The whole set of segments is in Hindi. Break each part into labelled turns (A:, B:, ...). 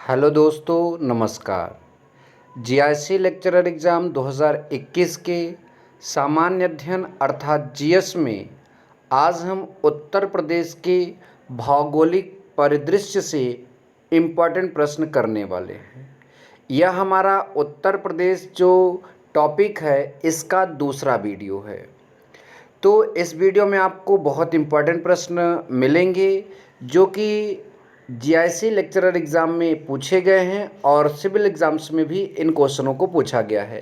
A: हेलो दोस्तों, नमस्कार। जीआईसी लेक्चरर एग्ज़ाम 2021 के सामान्य अध्ययन अर्थात जीएस में आज हम उत्तर प्रदेश के भौगोलिक परिदृश्य से इम्पॉर्टेंट प्रश्न करने वाले हैं। यह हमारा उत्तर प्रदेश जो टॉपिक है इसका दूसरा वीडियो है। तो इस वीडियो में आपको बहुत इम्पॉर्टेंट प्रश्न मिलेंगे जो कि जीआईसी लेक्चरर एग्ज़ाम में पूछे गए हैं और सिविल एग्ज़ाम्स में भी इन क्वेश्चनों को पूछा गया है।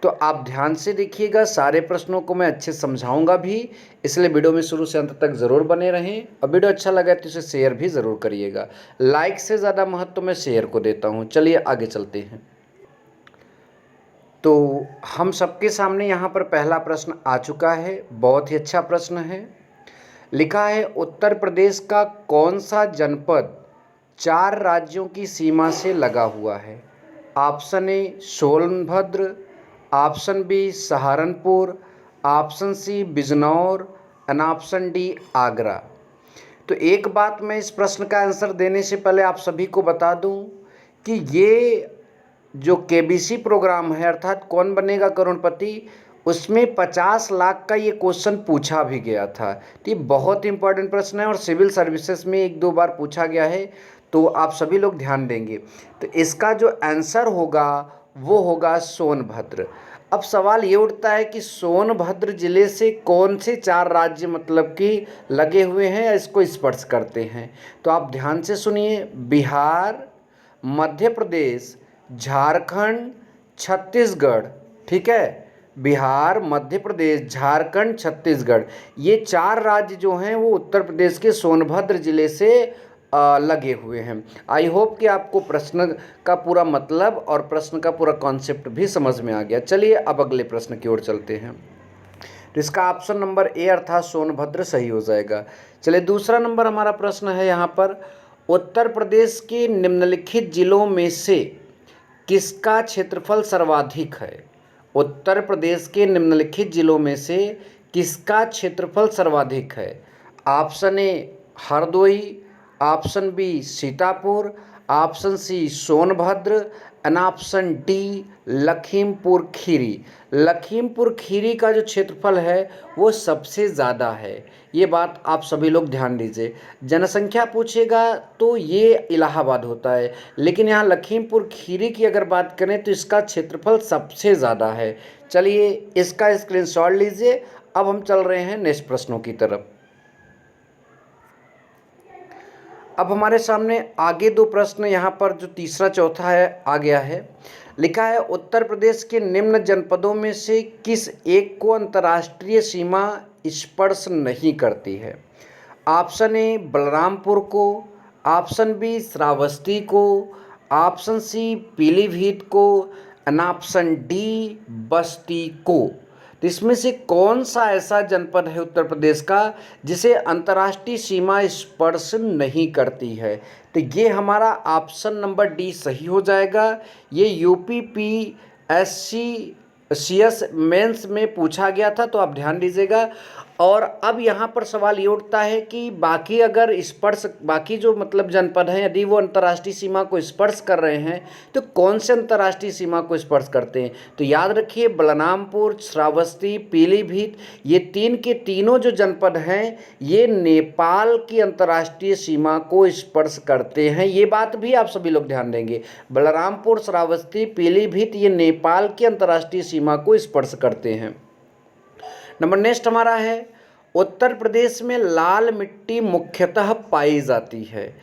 A: तो आप ध्यान से देखिएगा, सारे प्रश्नों को मैं अच्छे समझाऊंगा भी, इसलिए वीडियो में शुरू से अंत तक ज़रूर बने रहें। और वीडियो अच्छा लगा तो इसे शेयर भी ज़रूर करिएगा। लाइक से ज़्यादा महत्व मैं शेयर को देता हूँ। चलिए आगे चलते हैं। तो हम सबके सामने यहाँ पर पहला प्रश्न आ चुका है। बहुत ही अच्छा प्रश्न है। लिखा है, उत्तर प्रदेश का कौन सा जनपद 4 राज्यों की सीमा से लगा हुआ है? Option A Sonbhadra, option B Saharanpur, option C Bijnor and option D Agra. तो एक बात मैं इस प्रश्न का आंसर देने से पहले आप सभी को बता दूं कि ये जो केबीसी प्रोग्राम है अर्थात कौन बनेगा करोड़पति, उसमें 50 लाख का ये क्वेश्चन पूछा भी गया था। तो ये बहुत इंपॉर्टेंट प्रश्न है और सिविल सर्विसेज में 1-2 बार पूछा गया है, तो आप सभी लोग ध्यान देंगे। तो इसका जो आंसर होगा वो होगा सोनभद्र। अब सवाल ये उठता है कि सोनभद्र जिले से कौन से 4 राज्य मतलब कि लगे हुए हैं या इसको स्पर्श करते हैं। तो आप ध्यान से सुनिए, बिहार, मध्य प्रदेश, झारखंड, छत्तीसगढ़। ठीक है, बिहार, मध्य प्रदेश, झारखंड, छत्तीसगढ़, ये 4 राज्य जो हैं वो उत्तर प्रदेश के सोनभद्र जिले से लगे हुए हैं। आई होप कि आपको प्रश्न का पूरा मतलब और प्रश्न का पूरा कॉन्सेप्ट भी समझ में आ गया। चलिए अब अगले प्रश्न की ओर चलते हैं। तो इसका ऑप्शन नंबर ए अर्थात सोनभद्र सही हो जाएगा। चलिए दूसरा नंबर हमारा प्रश्न है यहाँ पर, उत्तर प्रदेश के निम्नलिखित जिलों में से किसका क्षेत्रफल सर्वाधिक है? उत्तर प्रदेश के निम्नलिखित जिलों में से किसका क्षेत्रफल सर्वाधिक है? Option A Hardoi, option B Sitapur, option C Sonbhadra and option D Lakhimpur Kheri. Lakhimpur Kheri का जो क्षेत्रफल है वो सबसे ज़्यादा है। ये बात आप सभी लोग ध्यान दीजिए। जनसंख्या पूछेगा तो ये इलाहाबाद होता है, लेकिन यहाँ लखीमपुर खीरी की अगर बात करें तो इसका क्षेत्रफल सबसे ज़्यादा है। चलिए इसका स्क्रीनशॉट लीजिए। अब हम चल रहे हैं नेक्स्ट प्रश्नों की तरफ। अब हमारे सामने आगे 2 प्रश्न यहाँ पर जो तीसरा चौथा है आ गया है। लिखा है, उत्तर प्रदेश के निम्न जनपदों में से किस एक को अंतर्राष्ट्रीय सीमा स्पर्श नहीं करती है? ऑप्शन ए बलरामपुर को, ऑप्शन बी श्रावस्ती को, ऑप्शन सी पीलीभीत को एंड ऑप्शन डी बस्ती को। तो इसमें से कौन सा ऐसा जनपद है उत्तर प्रदेश का जिसे अंतर्राष्ट्रीय सीमा स्पर्श नहीं करती है? तो ये हमारा ऑप्शन नंबर डी सही हो जाएगा। ये यूपीपीएससी मेंस में पूछा गया था, तो आप ध्यान दीजिएगा। और अब यहाँ पर सवाल ये उठता है कि बाकी अगर स्पर्श बाकी जो मतलब जनपद हैं यदि वो अंतर्राष्ट्रीय सीमा को स्पर्श कर रहे हैं तो कौन से अंतर्राष्ट्रीय सीमा को स्पर्श करते हैं? तो याद रखिए, बलरामपुर, श्रावस्ती, पीलीभीत, ये 3 के तीनों जो जनपद हैं ये नेपाल की अंतर्राष्ट्रीय सीमा को स्पर्श करते हैं। ये बात भी आप सभी लोग ध्यान देंगे। बलरामपुर, श्रावस्ती, पीलीभीत ये नेपाल की अंतर्राष्ट्रीय सीमा को स्पर्श करते हैं। नंबर नेक्स्ट हमारा है, उत्तर प्रदेश में लाल मिट्टी मुख्यतः पाई जाती है।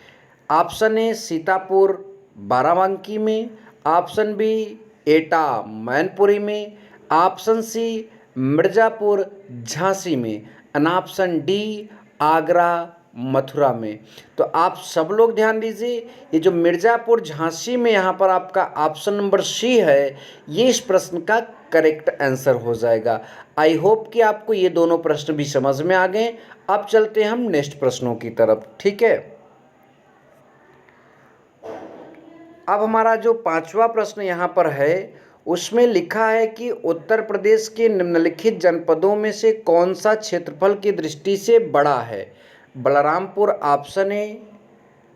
A: ऑप्शन ए सीतापुर बाराबंकी में, ऑप्शन बी एटा मैनपुरी में, ऑप्शन सी मिर्ज़ापुर झांसी में and option D Agra Mathura में। तो आप सब लोग ध्यान दीजिए, ये जो मिर्ज़ापुर झांसी में यहाँ पर आपका ऑप्शन नंबर सी है ये इस प्रश्न का करेक्ट आंसर हो जाएगा। आई होप कि आपको ये दोनों प्रश्न भी समझ में आ गए। अब चलते हैं हम नेक्स्ट प्रश्नों की तरफ। ठीक है, अब हमारा जो 5वां प्रश्न यहाँ पर है उसमें लिखा है कि उत्तर प्रदेश के निम्नलिखित जनपदों में से कौन सा क्षेत्रफल की दृष्टि से बड़ा है? Balrampur option A,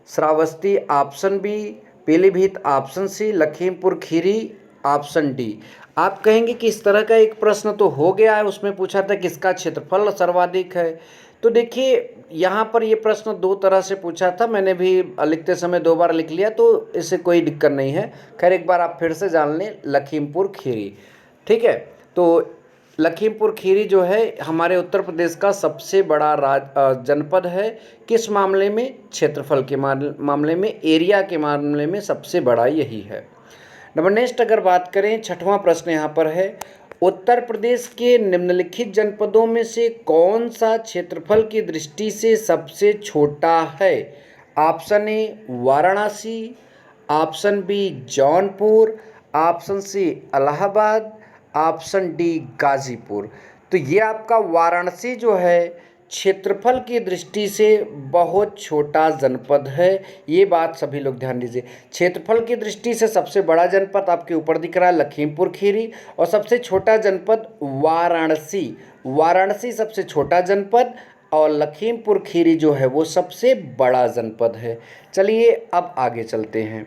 A: Shravasti option B, Pilibhit option C, Lakhimpur Kheri option D. आप कहेंगे कि इस तरह का एक प्रश्न तो हो गया है, उसमें पूछा था किसका क्षेत्रफल सर्वाधिक है। तो देखिए यहाँ पर ये प्रश्न दो तरह से पूछा था, मैंने भी लिखते समय दो बार लिख लिया, तो इससे कोई दिक्कत नहीं है। खैर एक बार आप फिर से जान लें, लखीमपुर खीरी, ठीक है। तो लखीमपुर खीरी जो है हमारे उत्तर प्रदेश का सबसे बड़ा जनपद है। किस मामले में? क्षेत्रफल के मामले में, एरिया के मामले में सबसे बड़ा यही है। नंबर नेक्स्ट अगर बात करें, छठवां प्रश्न यहाँ पर है, उत्तर प्रदेश के निम्नलिखित जनपदों में से कौन सा क्षेत्रफल की दृष्टि से सबसे छोटा है? Option A Varanasi, option B Jaunpur, option C Allahabad, option D Ghazipur. तो ये आपका वाराणसी जो है क्षेत्रफल की दृष्टि से बहुत छोटा जनपद है। ये बात सभी लोग ध्यान दीजिए। क्षेत्रफल की दृष्टि से सबसे बड़ा जनपद आपके ऊपर दिख रहा है लखीमपुर खीरी, और सबसे छोटा जनपद वाराणसी। वाराणसी सबसे छोटा जनपद और लखीमपुर खीरी जो है वो सबसे बड़ा जनपद है। चलिए अब आगे चलते हैं।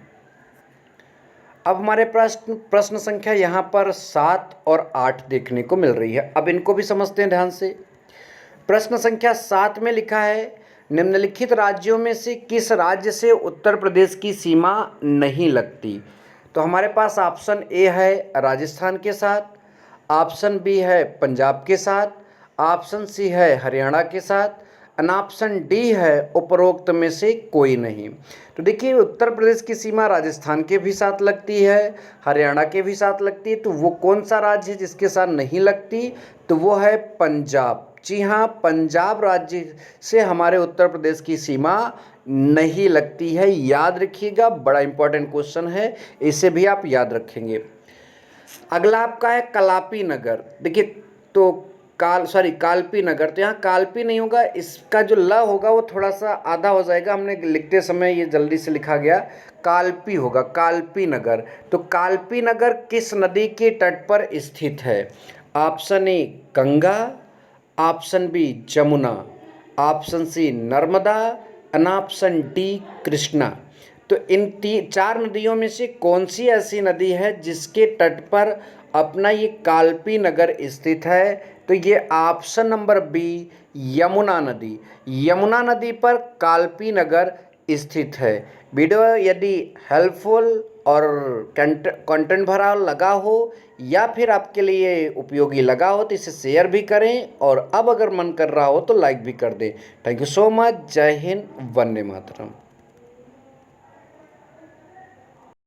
A: अब हमारे प्रश्न संख्या यहाँ पर 7 और 8 देखने को मिल रही है। अब इनको भी समझते हैं ध्यान से। प्रश्न संख्या 7 में लिखा है, निम्नलिखित राज्यों में से किस राज्य से उत्तर प्रदेश की सीमा नहीं लगती? तो हमारे पास ऑप्शन ए है राजस्थान के साथ, ऑप्शन बी है पंजाब के साथ, ऑप्शन सी है हरियाणा के साथ, और ऑप्शन डी है उपरोक्त में से कोई नहीं। तो देखिए उत्तर प्रदेश की सीमा राजस्थान के भी साथ लगती है, हरियाणा के भी साथ लगती है, तो वो कौन सा राज्य है जिसके साथ नहीं लगती? तो वो है पंजाब। जी हाँ, पंजाब राज्य से हमारे उत्तर प्रदेश की सीमा नहीं लगती है। याद रखिएगा, बड़ा इंपॉर्टेंट क्वेश्चन है, इसे भी आप याद रखेंगे। अगला आपका है कलापी नगर। देखिए तो कालपी नगर, तो यहाँ कालपी नहीं होगा, इसका जो ल होगा वो थोड़ा सा आधा हो जाएगा, हमने लिखते समय ये जल्दी से लिखा गया, कालपी होगा, कालपी नगर। तो कालपी नगर किस नदी के तट पर स्थित है? Option A Ganga, option B Jamuna, option C Narmada, और ऑप्शन डी कृष्णा। तो इन 4 नदियों में से कौन सी ऐसी नदी है जिसके तट पर अपना ये कालपी नगर स्थित है? तो ये ऑप्शन नंबर बी यमुना नदी, यमुना नदी पर कालपी नगर स्थित है। वीडियो यदि हेल्पफुल और कंटेंट भरा लगा हो या फिर आपके लिए उपयोगी लगा हो तो इसे शेयर भी करें, और अब अगर मन कर रहा हो तो लाइक भी कर दें। Thank you so much. जय हिंद, वंदे मातरम।